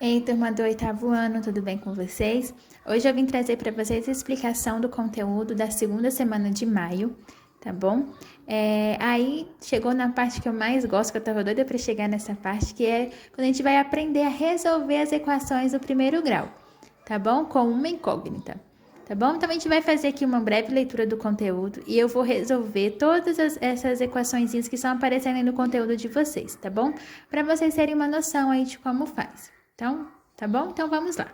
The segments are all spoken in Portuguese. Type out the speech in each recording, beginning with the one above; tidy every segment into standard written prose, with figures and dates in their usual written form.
Ei, turma do oitavo ano, tudo bem com vocês? Hoje eu vim trazer para vocês a explicação do conteúdo da segunda semana de maio, tá bom? Aí chegou na parte que eu mais gosto, que eu tava doida para chegar nessa parte, que é quando a gente vai aprender a resolver as equações do primeiro grau, tá bom? Com uma incógnita. Tá bom? Então, a gente vai fazer aqui uma breve leitura do conteúdo e eu vou resolver todas essas equaçõezinhas que estão aparecendo aí no conteúdo de vocês, tá bom? Para vocês terem uma noção aí de como faz. Então, tá bom? Então, vamos lá.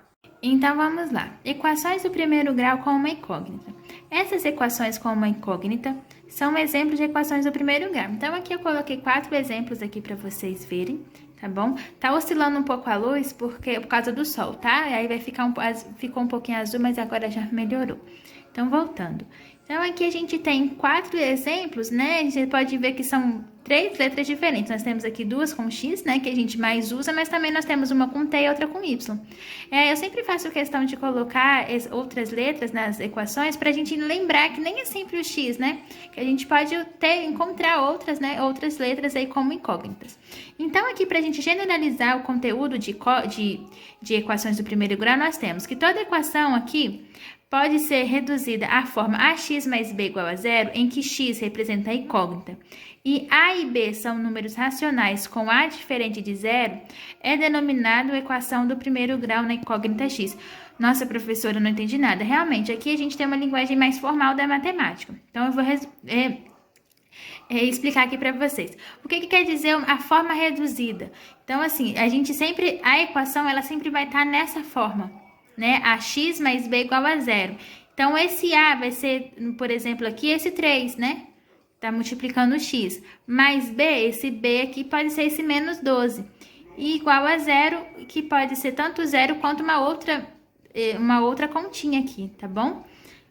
Então, vamos lá. Equações do primeiro grau com uma incógnita. Essas equações com uma incógnita são exemplos de equações do primeiro grau. Então, aqui eu coloquei 4 exemplos aqui para vocês verem, tá bom? Tá oscilando um pouco a luz por causa do sol, tá? Aí vai ficar ficou um pouquinho azul, mas agora já melhorou. Então, voltando. Então, aqui a gente tem 4 exemplos, né? A gente pode ver que são 3 letras diferentes. Nós temos aqui 2 com X, né? Que a gente mais usa, mas também nós temos uma com T e outra com Y. Eu sempre faço questão de colocar outras letras nas equações para a gente lembrar que nem é sempre o X, né? Que a gente pode encontrar outras, né? Outras letras aí como incógnitas. Então, aqui para a gente generalizar o conteúdo de equações do primeiro grau, nós temos que toda equação aqui pode ser reduzida à forma ax mais b igual a zero, em que x representa a incógnita, e a e b são números racionais com a diferente de zero, é denominado equação do primeiro grau na incógnita x. Nossa, professora, eu não entendi nada. Realmente, aqui a gente tem uma linguagem mais formal da matemática. Então, eu vou explicar aqui para vocês. O que quer dizer a forma reduzida? Então, assim, a equação, ela sempre vai estar nessa forma, né? Ax mais b igual a zero. Então, esse A vai ser, por exemplo, aqui, esse 3, né? Tá multiplicando o x. Mais B, esse B aqui pode ser esse menos 12. E igual a zero, que pode ser tanto zero quanto uma outra continha aqui, tá bom?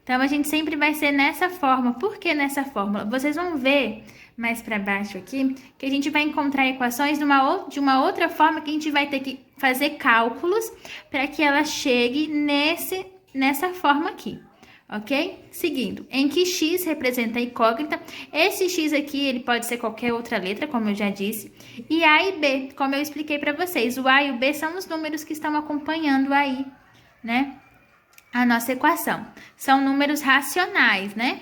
Então, a gente sempre vai ser nessa forma. Por que nessa fórmula? Vocês vão ver mais para baixo aqui, que a gente vai encontrar equações de uma outra forma que a gente vai ter que fazer cálculos para que ela chegue nessa forma aqui, ok? Seguindo, em que x representa a incógnita, esse x aqui, ele pode ser qualquer outra letra, como eu já disse, e a e b, como eu expliquei para vocês, o a e o b são os números que estão acompanhando aí, né, a nossa equação. São números racionais, né?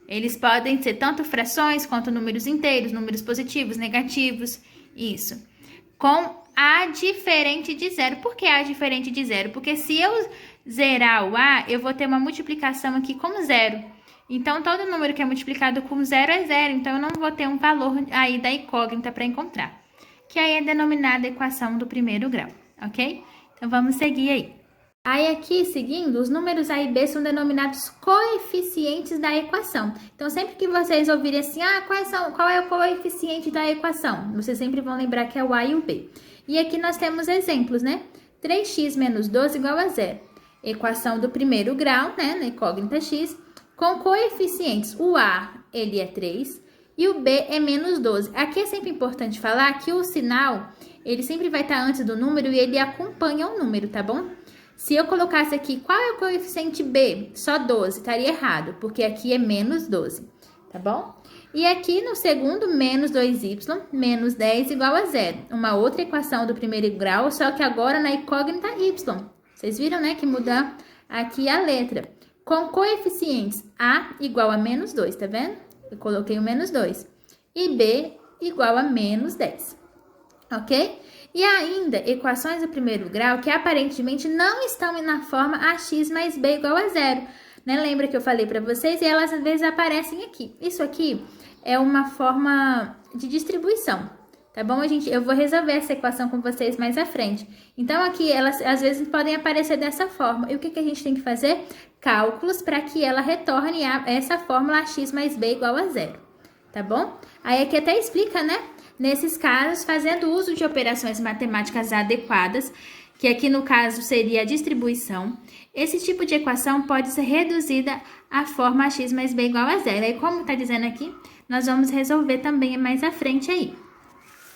Eles podem ser tanto frações quanto números inteiros, números positivos, negativos, isso. Com A diferente de zero. Por que A diferente de zero? Porque se eu zerar o A, eu vou ter uma multiplicação aqui com zero. Então, todo número que é multiplicado com zero é zero. Então, eu não vou ter um valor aí da incógnita para encontrar. Que aí é denominada equação do primeiro grau, ok? Então, vamos seguir aí. Aí aqui, seguindo, os números A e B são denominados coeficientes da equação. Então, sempre que vocês ouvirem assim, qual é o coeficiente da equação? Vocês sempre vão lembrar que é o A e o B. E aqui nós temos exemplos, né? 3x menos 12 igual a zero. Equação do primeiro grau, né? Na incógnita x, com coeficientes. O A, ele é 3 e o B é menos 12. Aqui é sempre importante falar que o sinal, ele sempre vai estar antes do número e ele acompanha o número, tá bom? Se eu colocasse aqui, qual é o coeficiente B? Só 12, estaria errado, porque aqui é menos 12, tá bom? E aqui no segundo, menos 2y, menos 10 igual a zero. Uma outra equação do primeiro grau, só que agora na incógnita y. Vocês viram, né, que muda aqui a letra. Com coeficientes A igual a menos 2, tá vendo? Eu coloquei o menos 2. E B igual a menos 10, ok? E ainda, equações do primeiro grau que aparentemente não estão na forma ax mais b igual a zero. Né? Lembra que eu falei para vocês? E elas às vezes aparecem aqui. Isso aqui é uma forma de distribuição, tá bom? Eu vou resolver essa equação com vocês mais à frente. Então, aqui elas às vezes podem aparecer dessa forma. E o que a gente tem que fazer? Cálculos para que ela retorne a essa fórmula ax mais b igual a zero, tá bom? Aí aqui até explica, né? Nesses casos, fazendo uso de operações matemáticas adequadas, que aqui no caso seria a distribuição, esse tipo de equação pode ser reduzida à forma ax mais b igual a zero. Aí, como está dizendo aqui, nós vamos resolver também mais à frente aí.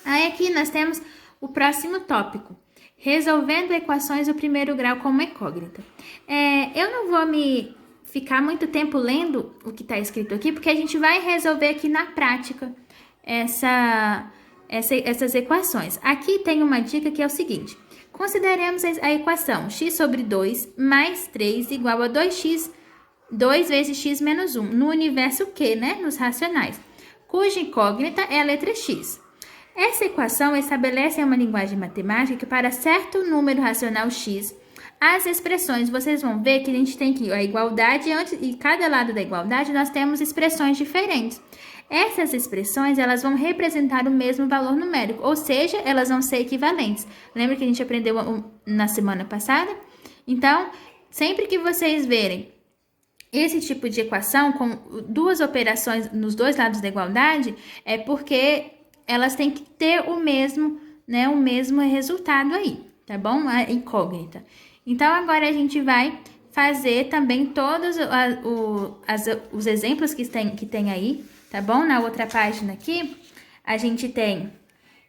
Aí aqui nós temos o próximo tópico, resolvendo equações do primeiro grau com uma incógnita. Eu não vou me ficar muito tempo lendo o que está escrito aqui, porque a gente vai resolver aqui na prática essas equações. Aqui tem uma dica que é o seguinte: Consideremos a equação x sobre 2 mais 3 igual a 2x, 2 vezes x menos 1, no universo Q, né? Nos racionais, cuja incógnita é a letra x. Essa equação estabelece uma linguagem matemática que para certo número racional x, as expressões, vocês vão ver que a gente tem aqui a igualdade, e cada lado da igualdade nós temos expressões diferentes. Essas expressões, elas vão representar o mesmo valor numérico, ou seja, elas vão ser equivalentes. Lembra que a gente aprendeu na semana passada? Então, sempre que vocês verem esse tipo de equação com duas operações nos dois lados da igualdade, é porque elas têm que ter o mesmo, né, o mesmo resultado aí, tá bom? A incógnita. Então, agora a gente vai fazer também todos os exemplos que tem aí, tá bom? Na outra página aqui, a gente tem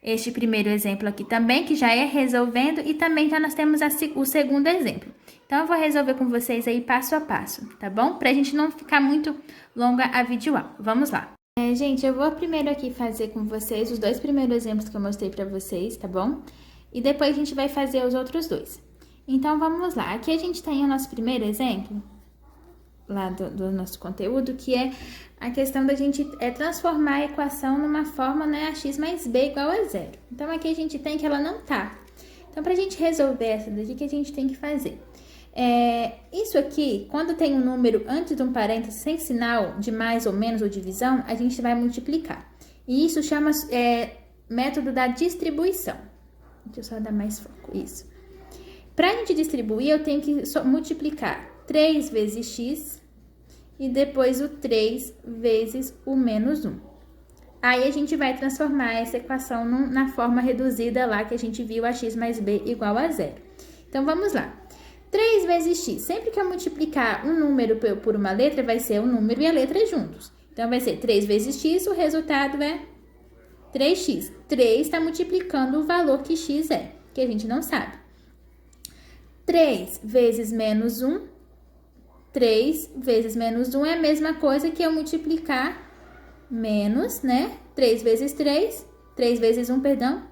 este primeiro exemplo aqui também, que já é resolvendo, e também então nós temos o segundo exemplo. Então, eu vou resolver com vocês aí passo a passo, tá bom? Pra gente não ficar muito longa a videoaula. Vamos lá. Gente, eu vou primeiro aqui fazer com vocês os dois primeiros exemplos que eu mostrei pra vocês, tá bom? E depois a gente vai fazer os outros dois. Então, vamos lá. Aqui a gente tem o nosso primeiro exemplo, lá do nosso conteúdo, que é a questão da gente transformar a equação numa forma, né, ax mais b igual a zero. Então, aqui a gente tem que ela não tá. Então, pra gente resolver essa daqui, o que a gente tem que fazer? Isso aqui, quando tem um número antes de um parênteses sem sinal de mais ou menos ou divisão, a gente vai multiplicar. E isso chama método da distribuição. Deixa eu só dar mais foco, isso. Para a gente distribuir, eu tenho que multiplicar 3 vezes x e depois o 3 vezes o menos 1. Aí, a gente vai transformar essa equação na forma reduzida lá que a gente viu, ax mais b igual a zero. Então, vamos lá. 3 vezes x. Sempre que eu multiplicar um número por uma letra, vai ser o número e a letra juntos. Então, vai ser 3 vezes x, o resultado é 3x. 3 está multiplicando o valor que x é, que a gente não sabe. 3 vezes menos 1. 3 vezes menos 1 é a mesma coisa que eu multiplicar menos, né? 3 vezes 3. 3 vezes 1, perdão.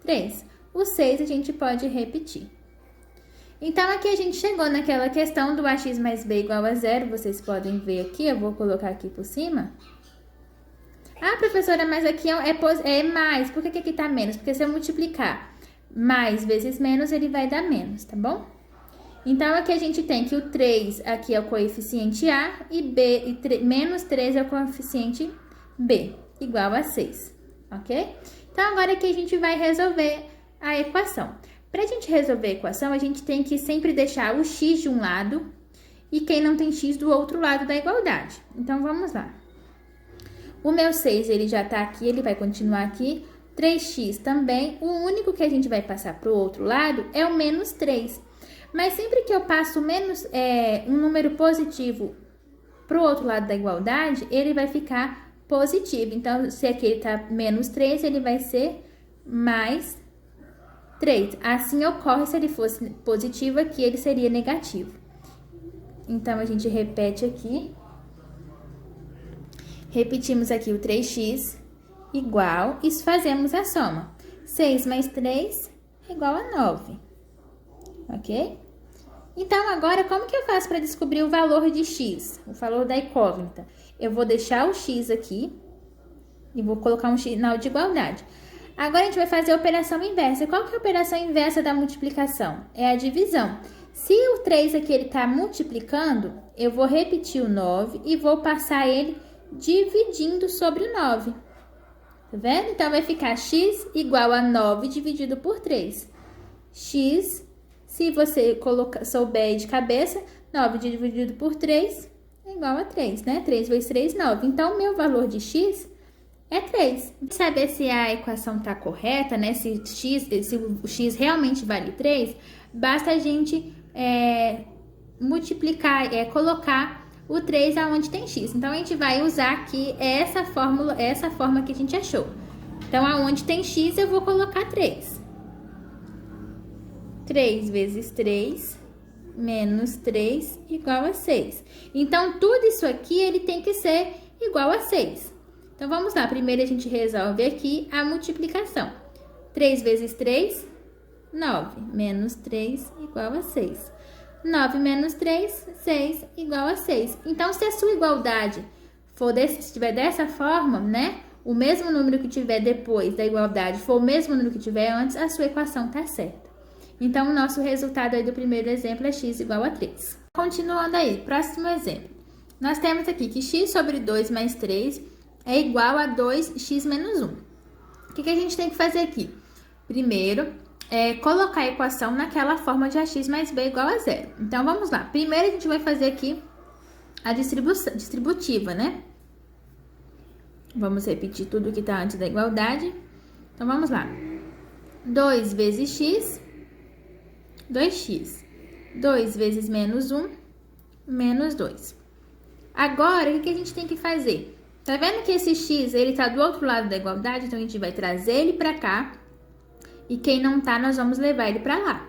3. O 6 a gente pode repetir. Então, aqui a gente chegou naquela questão do ax mais b igual a zero. Vocês podem ver aqui, eu vou colocar aqui por cima. Ah, professora, mas aqui é mais. Por que aqui tá menos? Porque se eu multiplicar mais vezes menos, ele vai dar menos, tá bom? Então, aqui a gente tem que o 3 aqui é o coeficiente A e menos 3 é o coeficiente B, igual a 6, ok? Então, agora aqui a gente vai resolver a equação. Para a gente resolver a equação, a gente tem que sempre deixar o x de um lado e quem não tem x do outro lado da igualdade. Então, vamos lá. O meu 6, ele já tá aqui, ele vai continuar aqui. 3x também. O único que a gente vai passar para o outro lado é o menos 3. Mas sempre que eu passo um número positivo para o outro lado da igualdade, ele vai ficar positivo. Então, se aqui ele tá menos 3, ele vai ser mais 3. Assim ocorre se ele fosse positivo aqui, ele seria negativo. Então, a gente repete aqui. Repetimos aqui o 3x igual, e fazemos a soma. 6 mais 3 é igual a 9. Ok? Então, agora, como que eu faço para descobrir o valor de x? O valor da incógnita. Eu vou deixar o x aqui e vou colocar um sinal de igualdade. Agora, a gente vai fazer a operação inversa. Qual que é a operação inversa da multiplicação? É a divisão. Se o 3 aqui ele está multiplicando, eu vou repetir o 9 e vou passar ele dividindo sobre o 9. Tá vendo? Então, vai ficar x igual a 9 dividido por 3. X, se você souber de cabeça, 9 dividido por 3 é igual a 3, né? 3 vezes 3, 9. Então, o meu valor de x é 3. Saber se a equação está correta, né? Se o x realmente vale 3, basta a gente multiplicar, colocar o 3 aonde tem x. Então, a gente vai usar aqui essa forma que a gente achou. Então, aonde tem x, eu vou colocar 3. 3 vezes 3 menos 3 igual a 6. Então, tudo isso aqui, ele tem que ser igual a 6. Então, vamos lá. Primeiro, a gente resolve aqui a multiplicação. 3 vezes 3, 9. Menos 3 igual a 6. 9 menos 3, 6 igual a 6. Então, se a sua igualdade for se estiver dessa forma, né? O mesmo número que tiver depois da igualdade for o mesmo número que tiver antes, a sua equação está certa. Então, o nosso resultado aí do primeiro exemplo é x igual a 3. Continuando aí, próximo exemplo. Nós temos aqui que x sobre 2 mais 3 é igual a 2x menos 1. O que a gente tem que fazer aqui? Primeiro, colocar a equação naquela forma de ax mais b igual a 0. Então, vamos lá. Primeiro, a gente vai fazer aqui a distributiva, né? Vamos repetir tudo que está antes da igualdade. Então, vamos lá. 2 vezes x, 2x. 2 vezes menos 1, menos 2. Agora, o que a gente tem que fazer? Tá vendo que esse x, ele tá do outro lado da igualdade? Então, a gente vai trazer ele pra cá. E quem não tá, nós vamos levar ele pra lá.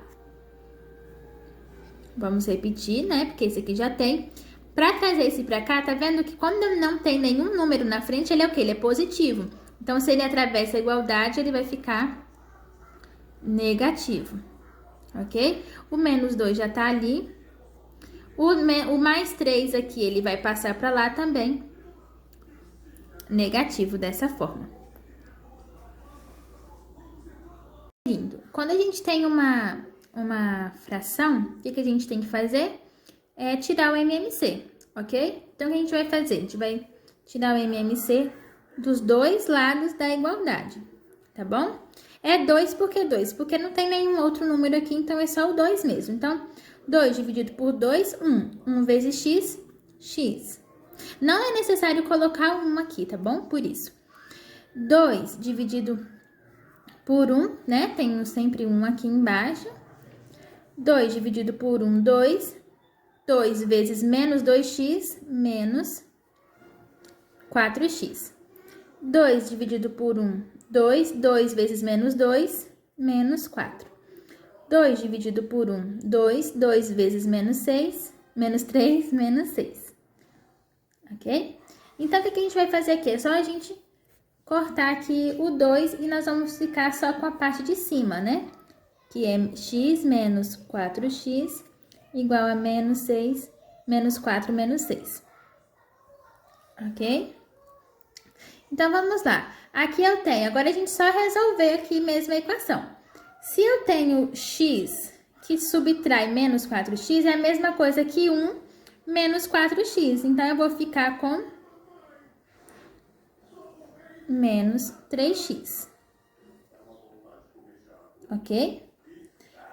Vamos repetir, né? Porque esse aqui já tem. Pra trazer esse pra cá, tá vendo que quando não tem nenhum número na frente, ele é o quê? Ele é positivo. Então, se ele atravessa a igualdade, ele vai ficar negativo. Ok? O menos 2 já tá ali. O mais 3 aqui, ele vai passar pra lá também. Negativo dessa forma. Lindo. Quando a gente tem uma fração, o que a gente tem que fazer? É tirar o MMC, ok? Então, o que a gente vai fazer? A gente vai tirar o MMC dos dois lados da igualdade, tá bom? É 2 por que 2? Porque não tem nenhum outro número aqui, então é só o 2 mesmo. Então, 2 dividido por 2, 1. 1 vezes x, x. Não é necessário colocar 1 aqui, tá bom? Por isso. 2 dividido por 1, né? Tenho sempre 1 aqui embaixo. 2 dividido por 1, 2. 2 vezes menos 2x, menos 4x. 2 dividido por 1, 2. 2 vezes menos 2, menos 4. 2 dividido por 1, 2. 2 vezes menos 6, menos 3, menos 6. Ok? Então, o que a gente vai fazer aqui? É só a gente cortar aqui o 2 e nós vamos ficar só com a parte de cima, né? Que é x menos 4x igual a menos 6, menos 4, menos 6. Ok? Então, vamos lá. Aqui eu tenho, agora a gente só resolver aqui mesmo a equação. Se eu tenho x que subtrai menos 4x, é a mesma coisa que 1 menos 4x. Então, eu vou ficar com menos 3x. Ok?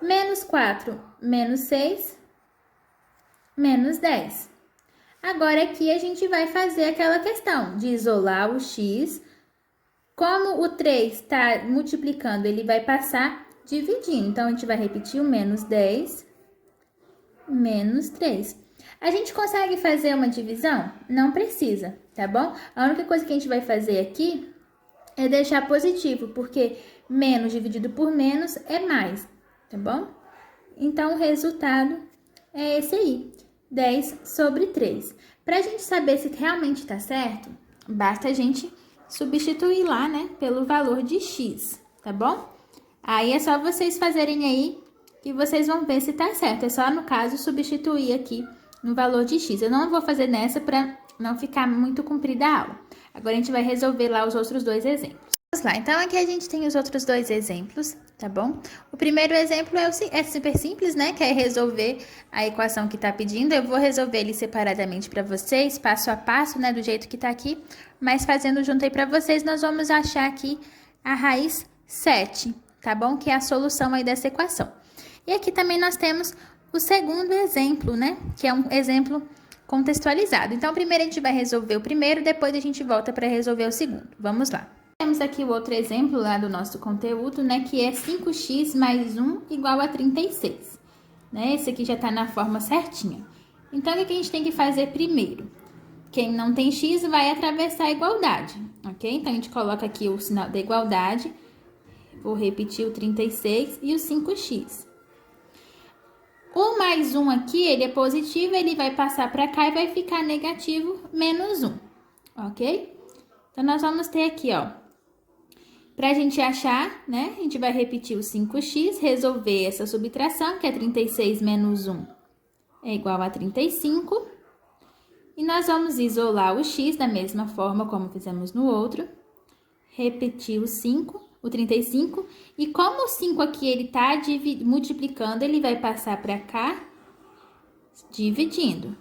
Menos 4, menos 6, menos 10. Agora, aqui a gente vai fazer aquela questão de isolar o x. Como o 3 está multiplicando, ele vai passar dividindo. Então, a gente vai repetir o menos 10, menos 3. A gente consegue fazer uma divisão? Não precisa, tá bom? A única coisa que a gente vai fazer aqui é deixar positivo, porque menos dividido por menos é mais, tá bom? Então, o resultado é esse aí, 10 sobre 3. Para a gente saber se realmente está certo, basta a gente substituir lá, né, pelo valor de x, tá bom? Aí é só vocês fazerem aí que vocês vão ver se tá certo. É só, no caso, substituir aqui no valor de x. Eu não vou fazer nessa para não ficar muito comprida a aula. Agora, a gente vai resolver lá os outros dois exemplos. Vamos lá, então aqui a gente tem os outros dois exemplos, tá bom? O primeiro exemplo é super simples, né? Que é resolver a equação que tá pedindo. Eu vou resolver ele separadamente para vocês, passo a passo, né? Do jeito que tá aqui. Mas fazendo junto aí para vocês, nós vamos achar aqui a raiz 7, tá bom? Que é a solução aí dessa equação. E aqui também nós temos o segundo exemplo, né? Que é um exemplo contextualizado. Então, primeiro a gente vai resolver o primeiro, depois a gente volta para resolver o segundo. Vamos lá. Temos aqui o outro exemplo lá do nosso conteúdo, né? Que é 5x mais 1 igual a 36. Né? Esse aqui já tá na forma certinha. Então, o que a gente tem que fazer primeiro? Quem não tem x vai atravessar a igualdade, ok? Então, a gente coloca aqui o sinal da igualdade. Vou repetir o 36 e o 5x. O mais 1 aqui, ele é positivo, ele vai passar para cá e vai ficar negativo, menos 1, ok? Então, nós vamos ter aqui, ó, Pra gente achar, né, a gente vai repetir o 5x, resolver essa subtração, que é 36 menos 1 é igual a 35. E nós vamos isolar o x da mesma forma como fizemos no outro. Repetir o 5, o 35. E como o 5 aqui, ele tá multiplicando, ele vai passar para cá, dividindo.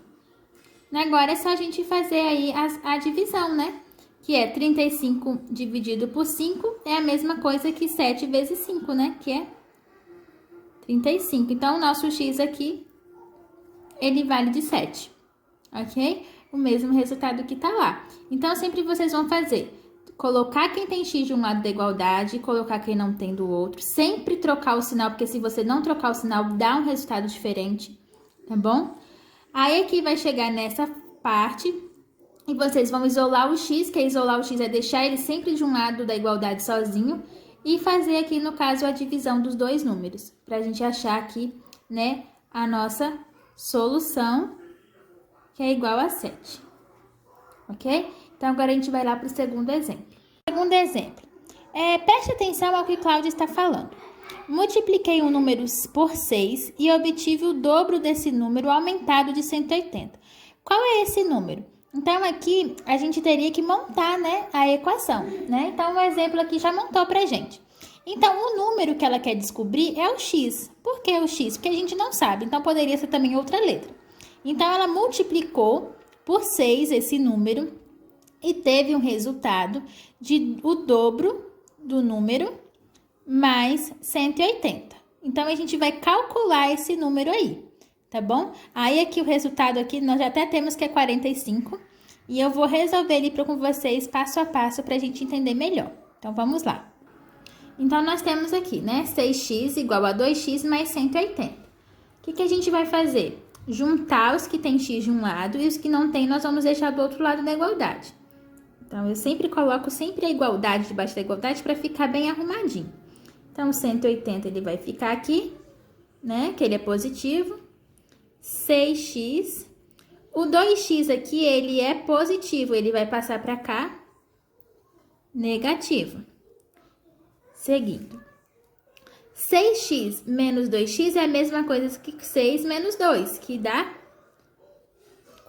Agora é só a gente fazer aí a divisão, né? Que é 35 dividido por 5 é a mesma coisa que 7 vezes 5, né? Que é 35. Então, o nosso x aqui, ele vale de 7, ok? O mesmo resultado que tá lá. Então, sempre vocês vão fazer, colocar quem tem x de um lado da igualdade, colocar quem não tem do outro. Sempre trocar o sinal, porque se você não trocar o sinal, dá um resultado diferente, tá bom? Aí, aqui vai chegar nessa parte e vocês vão isolar o x, que isolar o x é deixar ele sempre de um lado da igualdade sozinho e fazer aqui, no caso, a divisão dos dois números, pra gente achar aqui, né, a nossa solução, que é igual a 7, ok? Então, agora a gente vai lá para o segundo exemplo. Segundo exemplo, preste atenção ao que Cláudia está falando. Multipliquei um número por 6 e obtive o dobro desse número aumentado de 180. Qual é esse número? Então, aqui a gente teria que montar, né, a equação, né? Então, o exemplo aqui já montou pra gente. Então, o número que ela quer descobrir é o x. Por que o x? Porque a gente não sabe, então poderia ser também outra letra. Então, ela multiplicou por 6 esse número e teve um resultado de o dobro do número mais 180. Então, a gente vai calcular esse número aí, tá bom? Aí, aqui o resultado aqui, nós já até temos que é 45. E eu vou resolver ele com vocês passo a passo para a gente entender melhor. Então, vamos lá. Então, nós temos aqui, né? 6x igual a 2x mais 180. O que a gente vai fazer? Juntar os que tem x de um lado e os que não tem, nós vamos deixar do outro lado da igualdade. Então, eu sempre coloco a igualdade debaixo da igualdade para ficar bem arrumadinho. Então, 180 ele vai ficar aqui, né? Que ele é positivo. 6x. O 2x aqui, ele é positivo, ele vai passar para cá, negativo. Seguindo. 6x menos 2x é a mesma coisa que 6 menos 2, que dá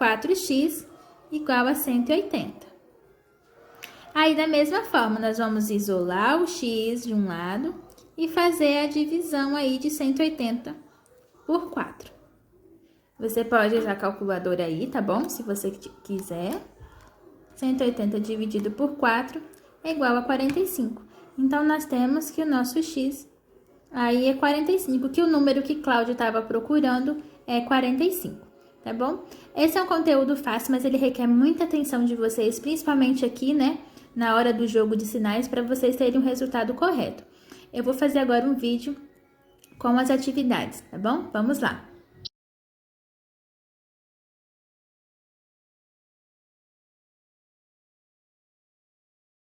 4x igual a 180. Aí, da mesma forma, nós vamos isolar o x de um lado e fazer a divisão aí de 180 por 4. Você pode usar a calculadora aí, tá bom? Se você quiser. 180 dividido por 4 é igual a 45. Então, nós temos que o nosso x aí é 45, que o número que Cláudia estava procurando é 45, tá bom? Esse é um conteúdo fácil, mas ele requer muita atenção de vocês, principalmente aqui, né, na hora do jogo de sinais, para vocês terem o resultado correto. Eu vou fazer agora um vídeo com as atividades, tá bom? Vamos lá!